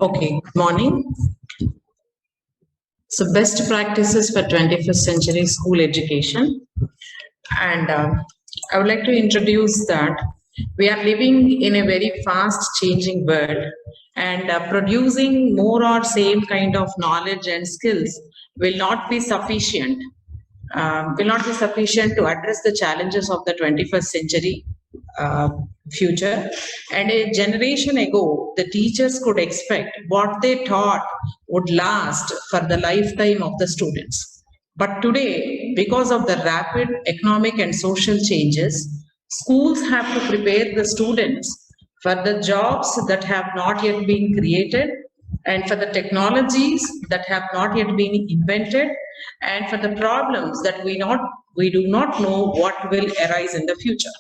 Okay, good morning. So, best practices for 21st century school education. And I would like to introduce that we are living in a very fast changing world, and producing more or same kind of knowledge and skills will not be sufficient. Will not be sufficient to address the challenges of the 21st century uh, future. And a generation ago, the teachers could expect what they taught would last for the lifetime of the students. But today, because of the rapid economic and social changes, schools have to prepare the students for the jobs that have not yet been created, and for the technologies that have not yet been invented, and for the problems that we do not know what will arise in the future.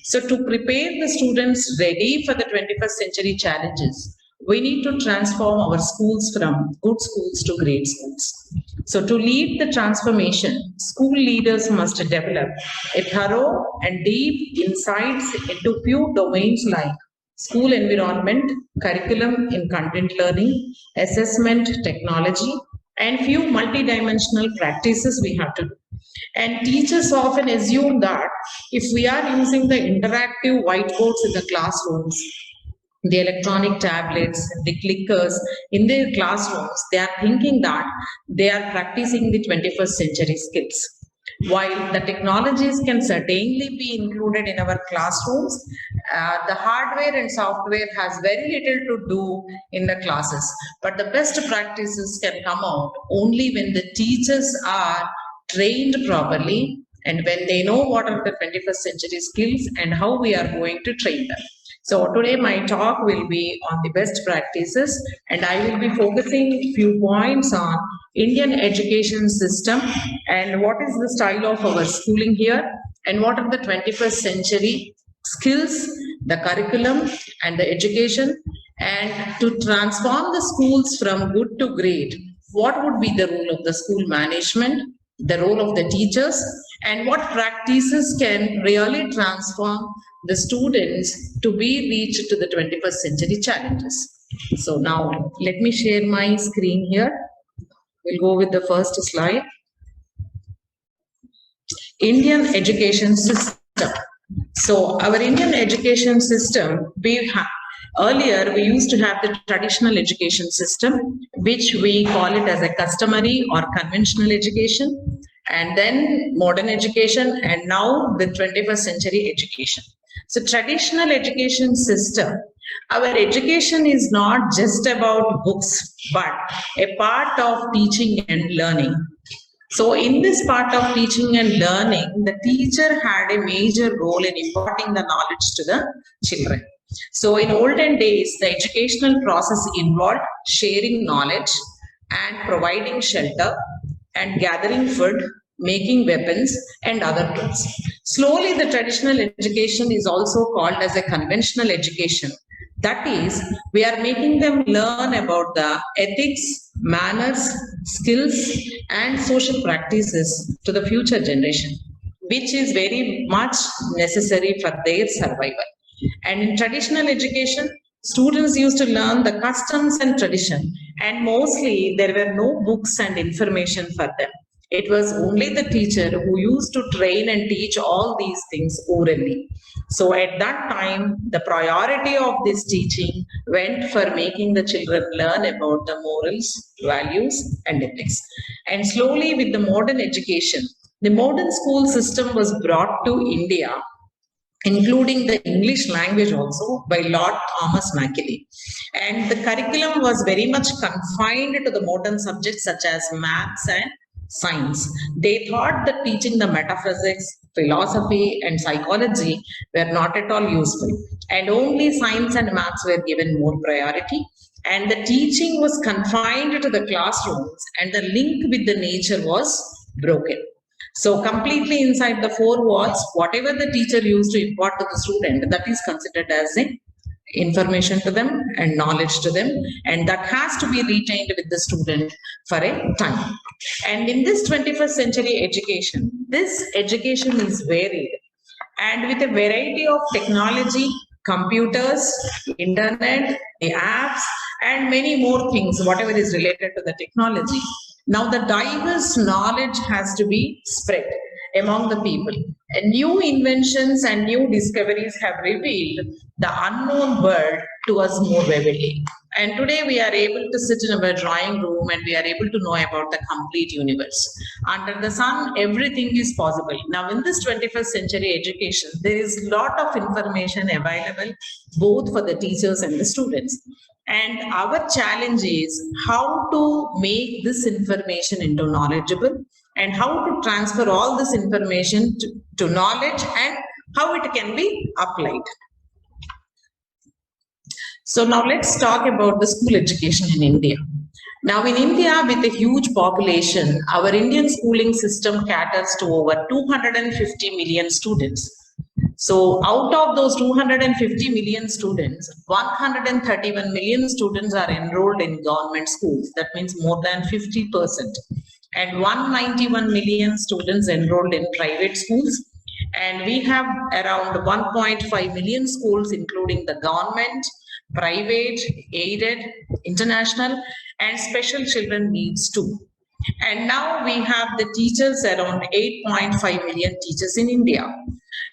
So to prepare the students ready for the 21st century challenges, we need to transform our schools from good schools to great schools. So to lead the transformation, school leaders must develop a thorough and deep insights into few domains like school environment, curriculum in content learning, assessment technology, and few multidimensional practices we have to do. And teachers often assume that if we are using the interactive whiteboards in the classrooms, the electronic tablets, the clickers in their classrooms, they are thinking that they are practicing the 21st century skills. While the technologies can certainly be included in our classrooms, the hardware and software has very little to do in the classes. But the best practices can come out only when the teachers are trained properly and when they know what are the 21st century skills and how we are going to train them. So today my talk will be on the best practices, and I will be focusing few points on Indian education system and what is the style of our schooling here and what are the 21st century skills, the curriculum and the education, and to transform the schools from good to great. What would be the role of the school management, the role of the teachers, and what practices can really transform the students to be reached to the 21st century challenges. So now let me share my screen here. We'll go with the first slide. Indian education system. So our Indian education system, earlier we used to have the traditional education system, which we call it as a customary or conventional education, and then modern education, and now the 21st century education. So traditional education system, our education is not just about books, but a part of teaching and learning. So in this part of teaching and learning, the teacher had a major role in imparting the knowledge to the children. So in olden days, the educational process involved sharing knowledge and providing shelter and gathering food, making weapons and other tools. Slowly, the traditional education is also called as a conventional education. That is, we are making them learn about the ethics, manners, skills, and social practices to the future generation, which is very much necessary for their survival. And in traditional education, students used to learn the customs and tradition, and mostly there were no books and information for them. It was only the teacher who used to train and teach all these things orally. So at that time, the priority of this teaching went for making the children learn about the morals, values, and ethics. And slowly, with the modern education, the modern school system was brought to India, including the English language also by Lord Thomas Macaulay. And the curriculum was very much confined to the modern subjects such as maths and science. They thought that teaching the metaphysics, philosophy, and psychology were not at all useful, and only science and maths were given more priority. And the teaching was confined to the classrooms, and the link with the nature was broken. So completely inside the four walls, whatever the teacher used to impart to the student, that is considered as a information to them and knowledge to them, and that has to be retained with the student for a time. And in this 21st century education, this education is varied, and with a variety of technology, computers, internet, the apps, and many more things, whatever is related to the technology. Now, the diverse knowledge has to be spread among the people. And new inventions and new discoveries have revealed the unknown world to us more vividly. And today we are able to sit in our drawing room and we are able to know about the complete universe. Under the sun, everything is possible. Now, in this 21st century education, there is a lot of information available both for the teachers and the students. And our challenge is how to make this information into knowledgeable and how to transfer all this information to knowledge and how it can be applied. So now let's talk about the school education in India. Now in India, with a huge population, our Indian schooling system caters to over 250 million students. So out of those 250 million students, 131 million students are enrolled in government schools. That means more than 50%. And 191 million students enrolled in private schools. And we have around 1.5 million schools, including the government, private, aided, international, and special children needs too. And now we have the teachers, around 8.5 million teachers in India.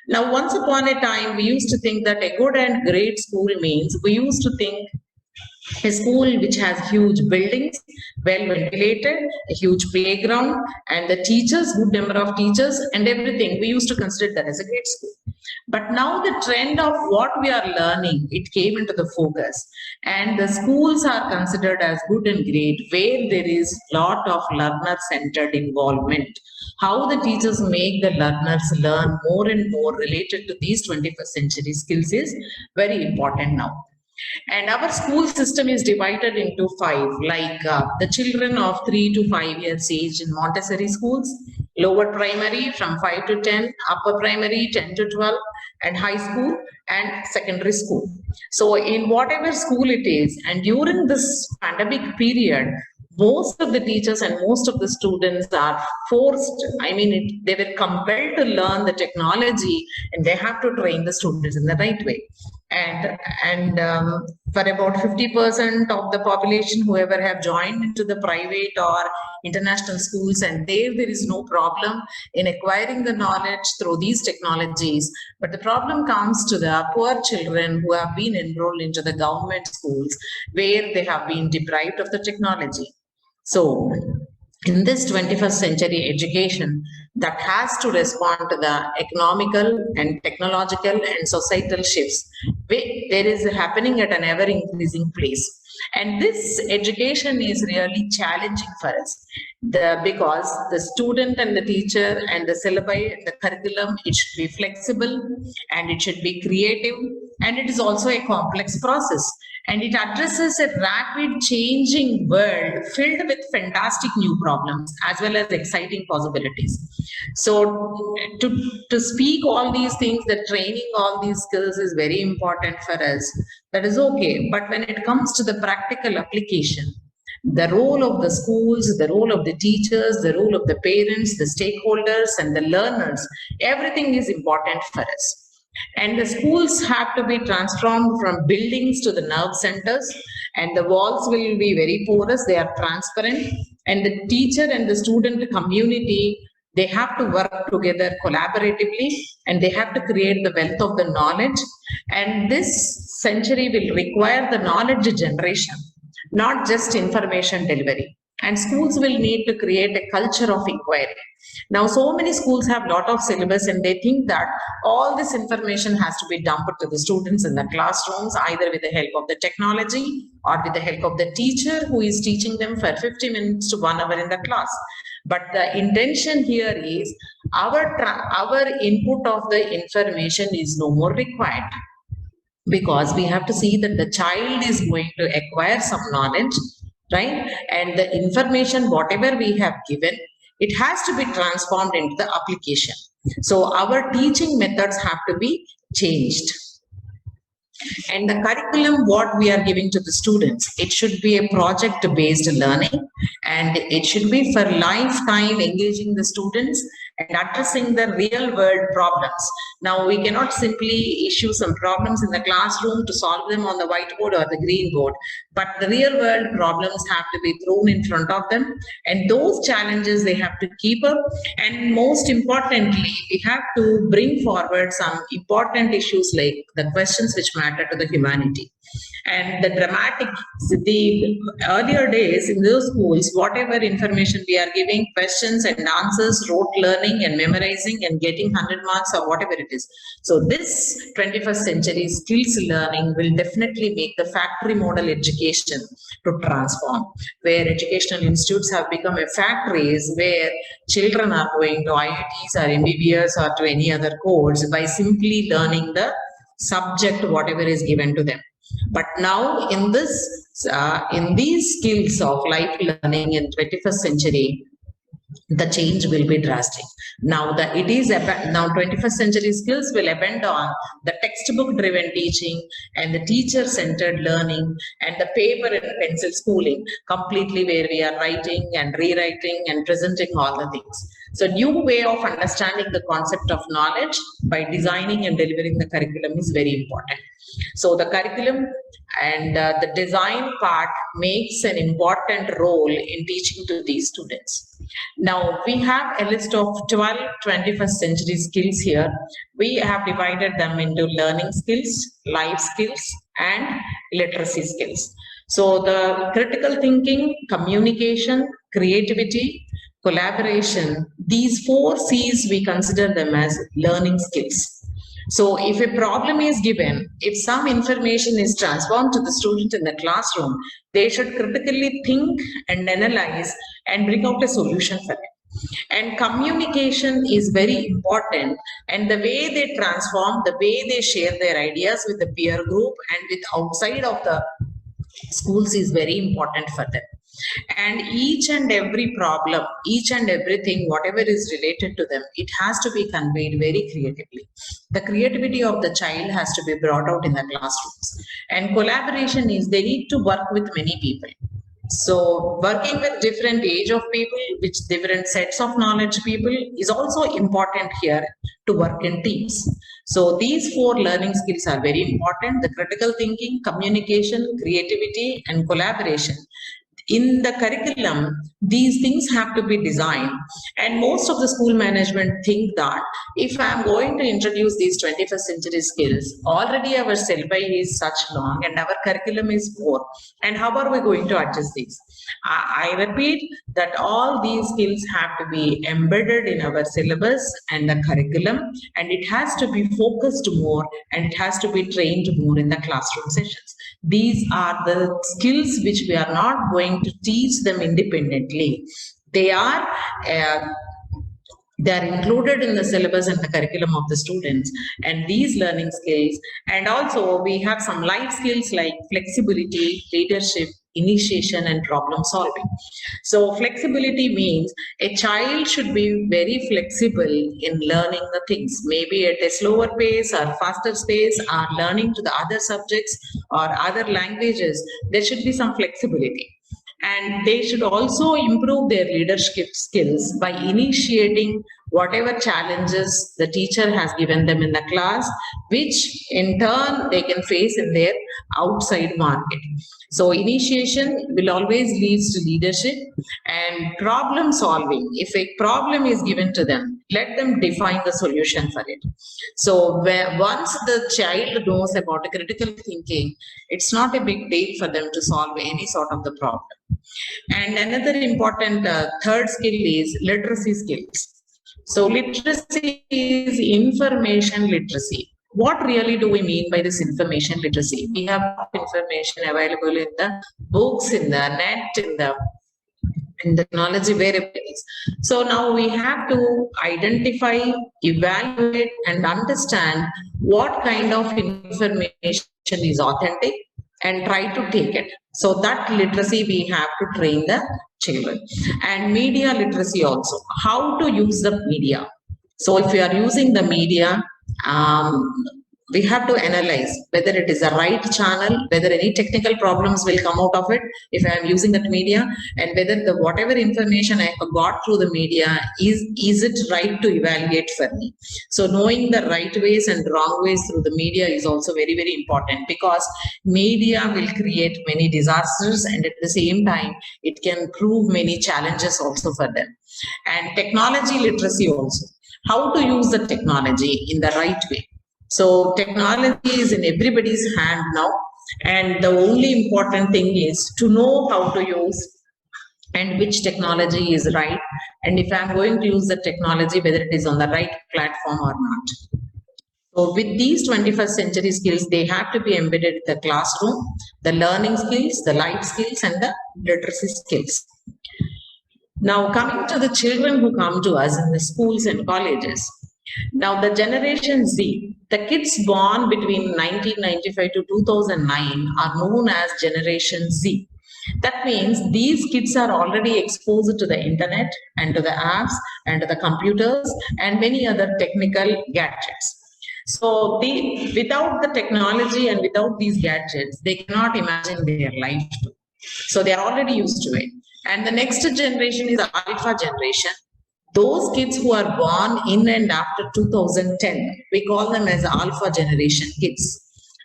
Now, once upon a time, we used to think that a good and great school means, we used to think a school which has huge buildings, well ventilated, a huge playground, and the teachers, good number of teachers, and everything. We used to consider that as a great school. But now the trend of what we are learning, it came into the focus, and the schools are considered as good and great, where there is lot of learner-centered involvement. How the teachers make the learners learn more and more related to these 21st century skills is very important now. And our school system is divided into 5, like the children of 3 to 5 years age in Montessori schools, lower primary from 5 to 10, upper primary 10 to 12, and high school and secondary school. So in whatever school it is, and during this pandemic period, most of the teachers and most of the students are forced, they were compelled to learn the technology, and they have to train the students in the right way. And for about 50% of the population, whoever have joined into the private or international schools, and there is no problem in acquiring the knowledge through these technologies. But the problem comes to the poor children who have been enrolled into the government schools, where they have been deprived of the technology. So in this 21st century education that has to respond to the economical and technological and societal shifts, there is happening at an ever increasing pace. And this education is really challenging for us because the student and the teacher and the syllabi and the curriculum, it should be flexible and it should be creative, and it is also a complex process. And it addresses a rapid changing world filled with fantastic new problems as well as exciting possibilities. So to speak all these things, that training all these skills is very important for us. That is okay. But when it comes to the practical application, the role of the schools, the role of the teachers, the role of the parents, the stakeholders, and the learners, everything is important for us. And the schools have to be transformed from buildings to the nerve centers, and the walls will be very porous, they are transparent, and the teacher and the student community, they have to work together collaboratively, and they have to create the wealth of the knowledge. And this century will require the knowledge generation, not just information delivery. And schools will need to create a culture of inquiry. Now, so many schools have a lot of syllabus, and they think that all this information has to be dumped to the students in the classrooms, either with the help of the technology or with the help of the teacher who is teaching them for 50 minutes to 1 hour in the class. But the intention here is our input of the information is no more required, because we have to see that the child is going to acquire some knowledge, right? And the information, whatever we have given, it has to be transformed into the application. So our teaching methods have to be changed. And the curriculum, what we are giving to the students, it should be a project-based learning, and it should be for lifetime engaging the students and addressing the real world problems. Now, we cannot simply issue some problems in the classroom to solve them on the whiteboard or the green board, but the real world problems have to be thrown in front of them, and those challenges they have to keep up. And most importantly, we have to bring forward some important issues like the questions which matter to the humanity. And the earlier days in those schools, whatever information we are giving, questions and answers, rote learning and memorizing and getting 100 marks or whatever it is. So this 21st century skills learning will definitely make the factory model education to transform, where educational institutes have become a factories where children are going to IITs or MBBS or to any other course by simply learning the subject, whatever is given to them. But now in these skills of life learning in 21st century, the change will be drastic. Now 21st century skills will abandon the textbook driven teaching and the teacher centered learning and the paper and pencil schooling completely, where we are writing and rewriting and presenting all the things. So new way of understanding the concept of knowledge by designing and delivering the curriculum is very important. So the curriculum and the design part makes an important role in teaching to these students. Now we have a list of 12 21st century skills here. We have divided them into learning skills, life skills, and literacy skills. So the critical thinking, communication, creativity, collaboration, these 4 C's, we consider them as learning skills. So if a problem is given, if some information is transformed to the student in the classroom, they should critically think and analyze and bring out a solution for it. And communication is very important, and the way they transform, the way they share their ideas with the peer group and with outside of the schools is very important for them. And each and every problem, each and everything, whatever is related to them, it has to be conveyed very creatively. The creativity of the child has to be brought out in the classrooms. And collaboration is they need to work with many people. So working with different age of people, which different sets of knowledge people is also important here to work in teams. So these 4 learning skills are very important: the critical thinking, communication, creativity, and collaboration. In the curriculum, these things have to be designed, and most of the school management think that if I am going to introduce these 21st century skills, already our syllabi is such long and our curriculum is poor, and how are we going to adjust these? I repeat that all these skills have to be embedded in our syllabus and the curriculum, and it has to be focused more and it has to be trained more in the classroom sessions. These are the skills which we are not going to teach them independently. They are included in the syllabus and the curriculum of the students, and these learning skills. And also we have some life skills like flexibility, leadership, initiation, and problem solving. So flexibility means a child should be very flexible in learning the things, maybe at a slower pace or faster pace, or learning to the other subjects or other languages. There should be some flexibility. And they should also improve their leadership skills by initiating whatever challenges the teacher has given them in the class, which in turn they can face in their outside market. So initiation will always lead to leadership. And problem solving, if a problem is given to them, let them define the solution for it. So once the child knows about critical thinking, it's not a big deal for them to solve any sort of the problem. And another important third skill is literacy skills. So literacy is information literacy. What really do we mean by this information literacy? We have information available in the books, in the net, in the technology, wherever it is. So now we have to identify, evaluate, and understand what kind of information is authentic and try to take it. So that literacy we have to train the children. And media literacy also, how to use the media. So if you are using the media, we have to analyze whether it is the right channel, whether any technical problems will come out of it if I am using that media, and whether the whatever information I have got through the media is it right to evaluate for me. So knowing the right ways and wrong ways through the media is also very, very important, because media will create many disasters, and at the same time it can prove many challenges also for them. And technology literacy also, how to use the technology in the right way. So technology is in everybody's hand now, and the only important thing is to know how to use and which technology is right, and if I'm going to use the technology, whether it is on the right platform or not. So with these 21st century skills, they have to be embedded in the classroom, the learning skills, the life skills, and the literacy skills. Now, coming to the children who come to us in the schools and colleges. Now, the Generation Z, the kids born between 1995 to 2009 are known as Generation Z. That means these kids are already exposed to the internet and to the apps and to the computers and many other technical gadgets. So without the technology and without these gadgets, they cannot imagine their life too. So they are already used to it. And the next generation is the Alpha generation. Those kids who are born in and after 2010, we call them as Alpha generation kids.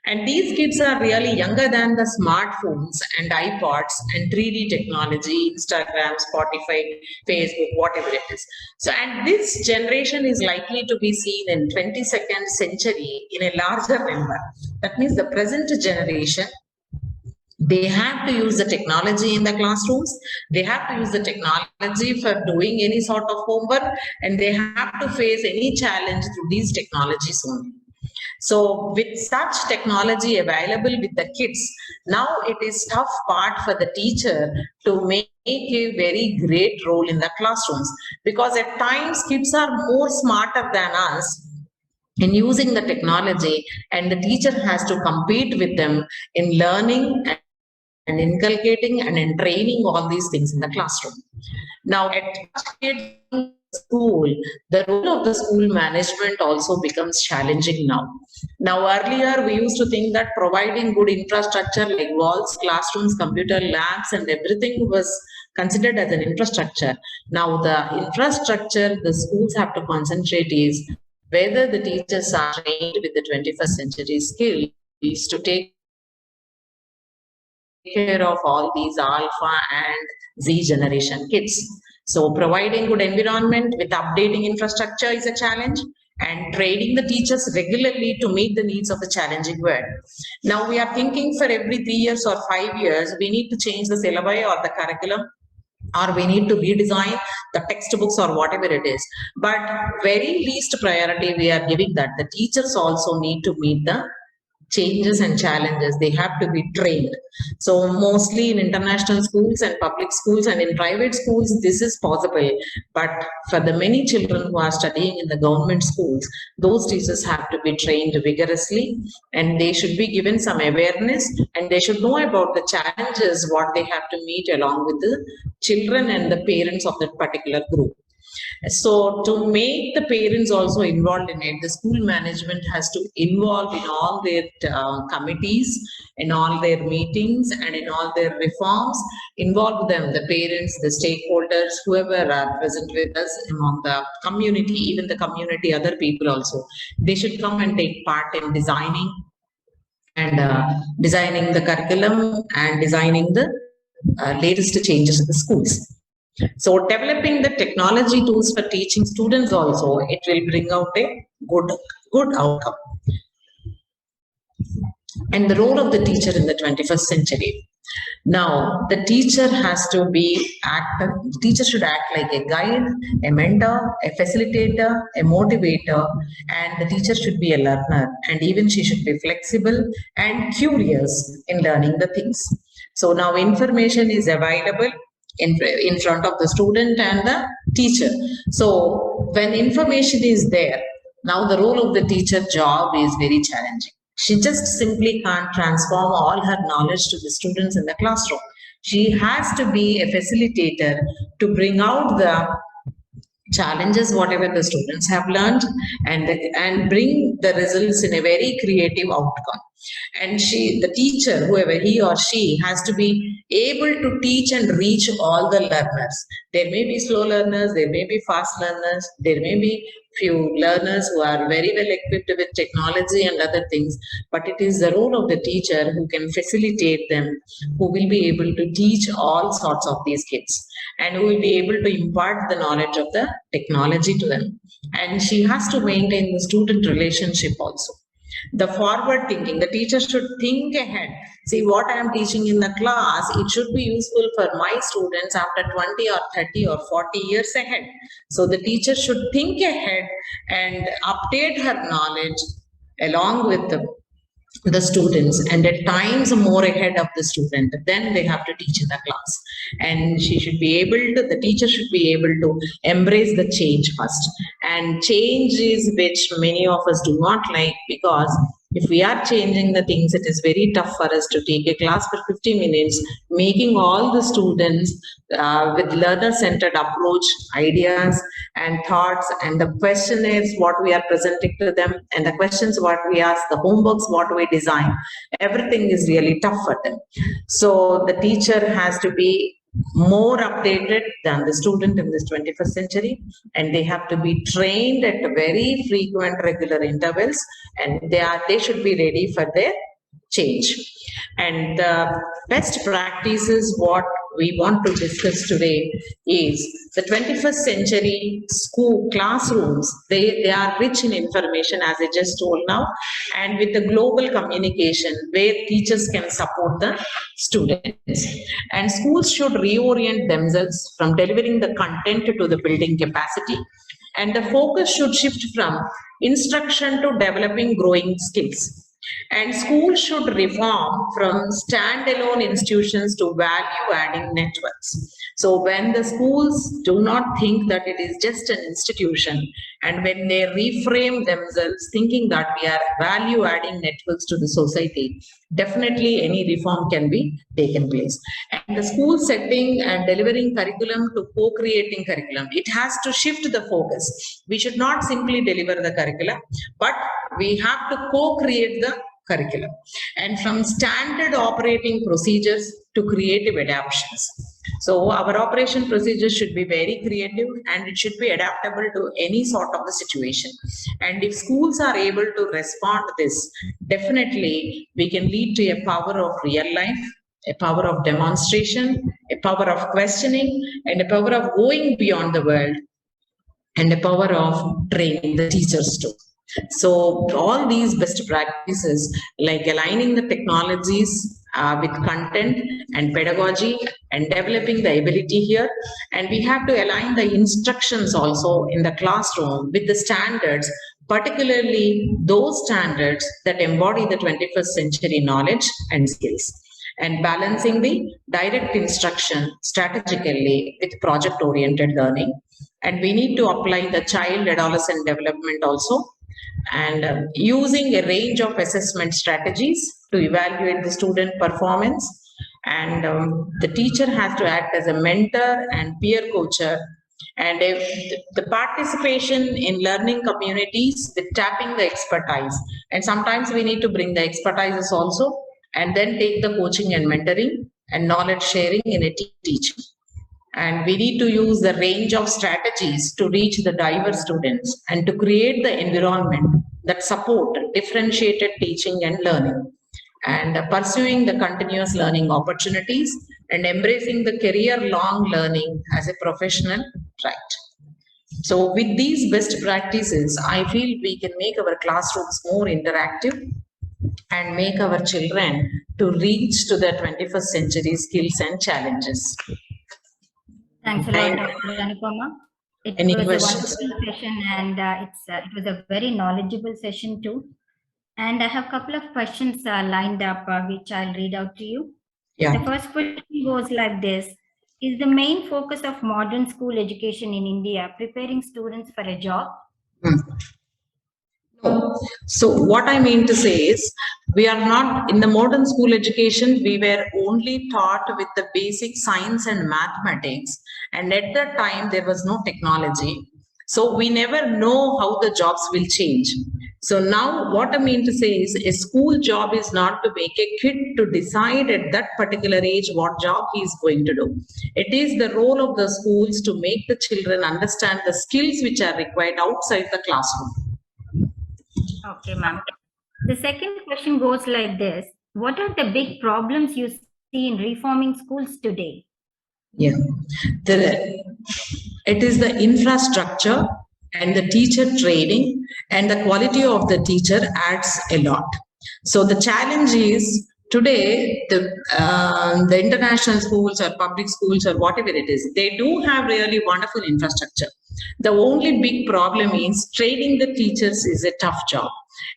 And these kids are really younger than the smartphones and iPods and 3D technology, Instagram, Spotify, Facebook, whatever it is. So, and this generation is likely to be seen in 22nd century in a larger number. That means the present generation, they have to use the technology in the classrooms. They have to use the technology for doing any sort of homework, and they have to face any challenge through these technologies only. So with such technology available with the kids, now it is tough part for the teacher to make a very great role in the classrooms, because at times kids are more smarter than us in using the technology, and the teacher has to compete with them in learning and inculcating and in training all these things in the classroom. Now, at school, the role of the school management also becomes challenging now. Now, earlier we used to think that providing good infrastructure like walls, classrooms, computer labs, and everything was considered as an infrastructure. Now, the infrastructure the schools have to concentrate is whether the teachers are trained with the 21st century skills to take care of all these Alpha and Z generation kids. So providing good environment with updating infrastructure is a challenge, and training the teachers regularly to meet the needs of the challenging world. Now we are thinking for every 3 years or 5 years, we need to change the syllabi or the curriculum, or we need to redesign the textbooks or whatever it is. But very least priority we are giving that the teachers also need to meet the changes and challenges. They have to be trained. So mostly in international schools and public schools and in private schools, this is possible. But for the many children who are studying in the government schools, those teachers have to be trained vigorously, and they should be given some awareness, and they should know about the challenges, what they have to meet along with the children and the parents of that particular group. So to make the parents also involved in it, the school management has to involve in all their committees, in all their meetings, and in all their reforms, involve them, the parents, the stakeholders, whoever are present with us among the community, even the community, other people also. They should come and take part in designing the curriculum and designing the latest changes in the schools. So developing the technology tools for teaching students also, it will bring out a good outcome. And the role of the teacher in the 21st century. Now, the teacher has to the teacher should act like a guide, a mentor, a facilitator, a motivator, and the teacher should be a learner, and even she should be flexible and curious in learning the things. So now information is available in front of the student and the teacher. So when information is there, now the role of the teacher job is very challenging. She just simply can't transform all her knowledge to the students in the classroom. She has to be a facilitator to bring out the challenges whatever the students have learned, and bring the results in a very creative outcome. And the teacher, whoever he or she, has to be able to teach and reach all the learners. There may be slow learners, there may be fast learners, there may be few learners who are very well equipped with technology and other things, but it is the role of the teacher who can facilitate them, who will be able to teach all sorts of these kids, and who will be able to impart the knowledge of the technology to them. And she has to maintain the student relationship also. The forward thinking, the teacher should think ahead. See, what I am teaching in the class, it should be useful for my students after 20 or 30 or 40 years ahead. So the teacher should think ahead and update her knowledge along with the students, and at times more ahead of the student. Then they have to teach in the class, and the teacher should be able to embrace the change first. And change is which many of us do not like, because if we are changing the things, it is very tough for us to take a class for 50 minutes, making all the students with learner-centered approach, ideas and thoughts, and the questionnaires what we are presenting to them, and the questions what we ask, the homeworks what we design, everything is really tough for them. So the teacher has to be more updated than the student in this 21st century, and they have to be trained at very frequent regular intervals, and they should be ready for their change. And the best practices what we want to discuss today is the 21st century school classrooms. They are rich in information, as I just told now, and with the global communication where teachers can support the students. And schools should reorient themselves from delivering the content to the building capacity, and the focus should shift from instruction to developing growing skills. And schools should reform from standalone institutions to value-adding networks. So when the schools do not think that it is just an institution, and when they reframe themselves thinking that we are value-adding networks to the society, definitely any reform can be taken place. And the school setting and delivering curriculum to co-creating curriculum, it has to shift the focus. We should not simply deliver the curriculum, but we have to co-create the curriculum, and from standard operating procedures to creative adaptations. So our operation procedures should be very creative, and it should be adaptable to any sort of the situation. And if schools are able to respond to this, definitely we can lead to a power of real life, a power of demonstration, a power of questioning, and a power of going beyond the world, and a power of training the teachers too. So all these best practices, like aligning the technologies with content and pedagogy, and developing the ability here, and we have to align the instructions also in the classroom with the standards, particularly those standards that embody the 21st century knowledge and skills, and balancing the direct instruction strategically with project-oriented learning. And we need to apply the child adolescent development also, and using a range of assessment strategies to evaluate the student performance. And the teacher has to act as a mentor and peer coacher, and if the participation in learning communities with tapping the expertise, and sometimes we need to bring the expertises also, and then take the coaching and mentoring and knowledge sharing in a teaching. And we need to use the range of strategies to reach the diverse students, and to create the environment that support differentiated teaching and learning, and pursuing the continuous learning opportunities, and embracing the career-long learning as a professional right. So with these best practices, I feel we can make our classrooms more interactive and make our children to reach to the 21st century skills and challenges. Thanks a lot, Dr. Anupama. It Any was questions? a wonderful session, and it was a very knowledgeable session too. And I have a couple of questions lined up, which I'll read out to you. Yeah. The first question goes like this: is the main focus of modern school education in India preparing students for a job? No. So what I mean to say is, we are not in the modern school education. We were only taught with the basic science and mathematics, and at that time there was no technology. So we never know how the jobs will change. So now what I mean to say is a school job is not to make a kid to decide at that particular age what job he is going to do. It is the role of the schools to make the children understand the skills which are required outside the classroom. Okay, ma'am. The second question goes like this. What are the big problems you see in reforming schools today? Yeah, it is the infrastructure and the teacher training and the quality of the teacher adds a lot. So the challenge is today the international schools or public schools or whatever it is, they do have really wonderful infrastructure. The only big problem is training the teachers is a tough job.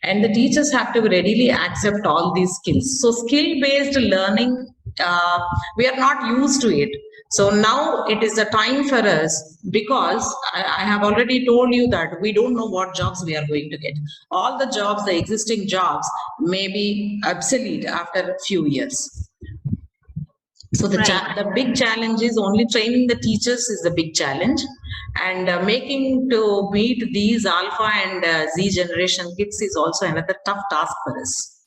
And the teachers have to readily accept all these skills. So skill-based learning, we are not used to it. So now it is the time for us, because I have already told you that we don't know what jobs we are going to get. All the jobs, the existing jobs, may be obsolete after a few years. So the big challenge is only training the teachers is the big challenge, and making to meet these alpha and Z generation kids is also another tough task for us.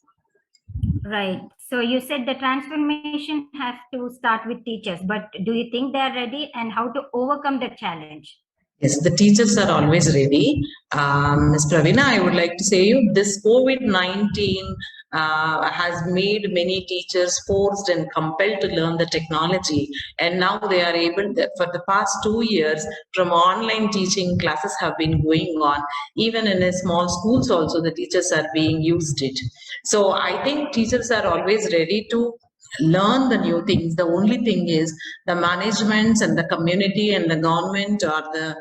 Right. So you said the transformation has to start with teachers, but do you think they are ready, and how to overcome the challenge? Yes, the teachers are always ready. Ms. Pravina, I would like to say you, this COVID-19 has made many teachers forced and compelled to learn the technology. And now they are able, for the past 2 years, from online teaching, classes have been going on. Even in a small schools also, the teachers are being used it. So I think teachers are always ready to learn the new things. The only thing is the managements and the community and the government or the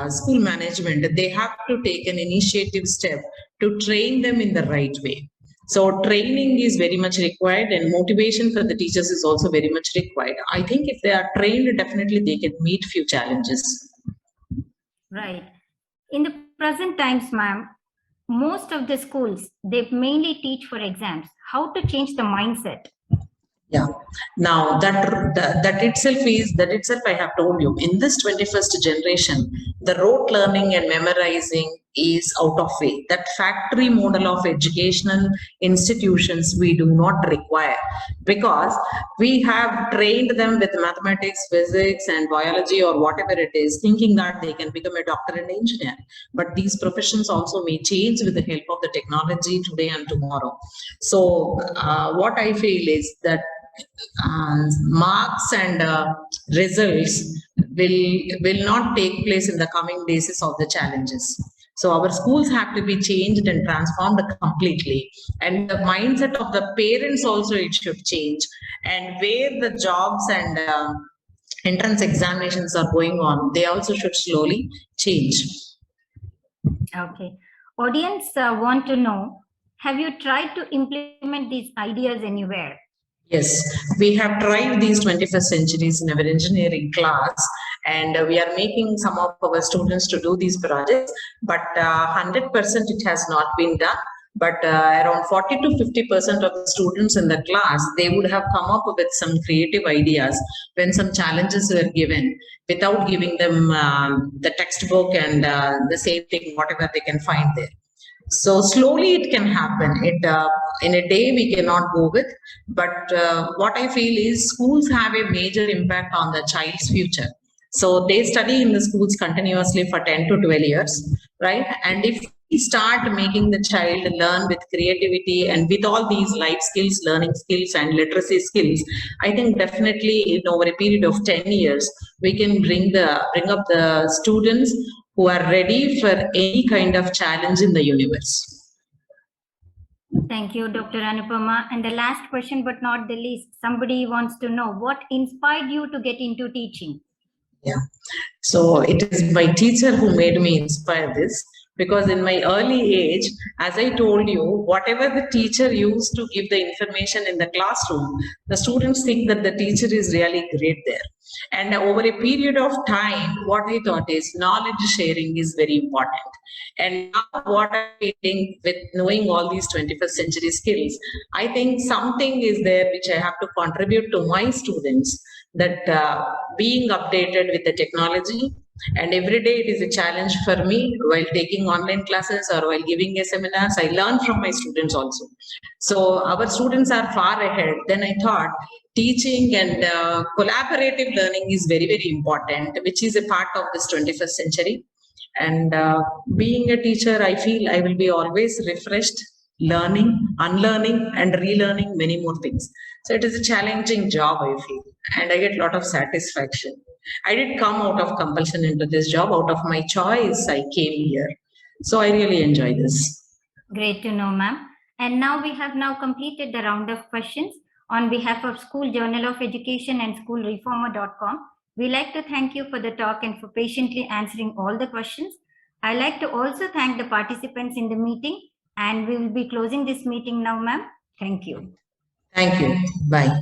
school management, they have to take an initiative step to train them in the right way. So training is very much required, and motivation for the teachers is also very much required. I think if they are trained, definitely they can meet few challenges. Right. In the present times, ma'am, most of the schools, they mainly teach for exams. How to change the mindset? Yeah. Now that itself I have told you, in this 21st generation, the rote learning and memorizing is out of way. That factory model of educational institutions we do not require, because we have trained them with mathematics, physics and biology or whatever it is, thinking that they can become a doctor and engineer. But these professions also may change with the help of the technology today and tomorrow. So what I feel is that marks and results will not take place in the coming basis of the challenges. So our schools have to be changed and transformed completely, and the mindset of the parents also, it should change, and where the jobs and entrance examinations are going on, they also should slowly change. Okay. Audience want to know, have you tried to implement these ideas anywhere? Yes, we have tried these 21st centuries in our engineering class, and we are making some of our students to do these projects, but 100% it has not been done. But around 40 to 50% of the students in the class, they would have come up with some creative ideas when some challenges were given, without giving them the textbook and the same thing, whatever they can find there. So slowly it can happen. It in a day we cannot go with, but what I feel is schools have a major impact on the child's future. So they study in the schools continuously for 10 to 12 years, right? And if we start making the child learn with creativity and with all these life skills, learning skills and literacy skills, I think definitely in over a period of 10 years, we can bring up the students who are ready for any kind of challenge in the universe. Thank you, Dr. Anupama. And the last question, but not the least, somebody wants to know what inspired you to get into teaching? Yeah. So it is my teacher who made me inspire this, because in my early age, as I told you, whatever the teacher used to give the information in the classroom, the students think that the teacher is really great there. And over a period of time, what I thought is knowledge sharing is very important. And now what I think, with knowing all these 21st century skills, I think something is there which I have to contribute to my students, that being updated with the technology, And every day it is a challenge for me while taking online classes or while giving a seminars. I learn from my students also. So our students are far ahead. Then I thought teaching and collaborative learning is very, very important, which is a part of this 21st century. And being a teacher, I feel I will be always refreshed, learning, unlearning, and relearning many more things. So it is a challenging job, I feel, and I get a lot of satisfaction. I did come out of compulsion into this job, out of my choice, I came here. So I really enjoy this. Great to know, ma'am. And now we have now completed the round of questions. On behalf of School Journal of Education and schoolreformer.com, we like to thank you for the talk and for patiently answering all the questions. I like to also thank the participants in the meeting, and we will be closing this meeting now, ma'am. Thank you. Thank you. Bye.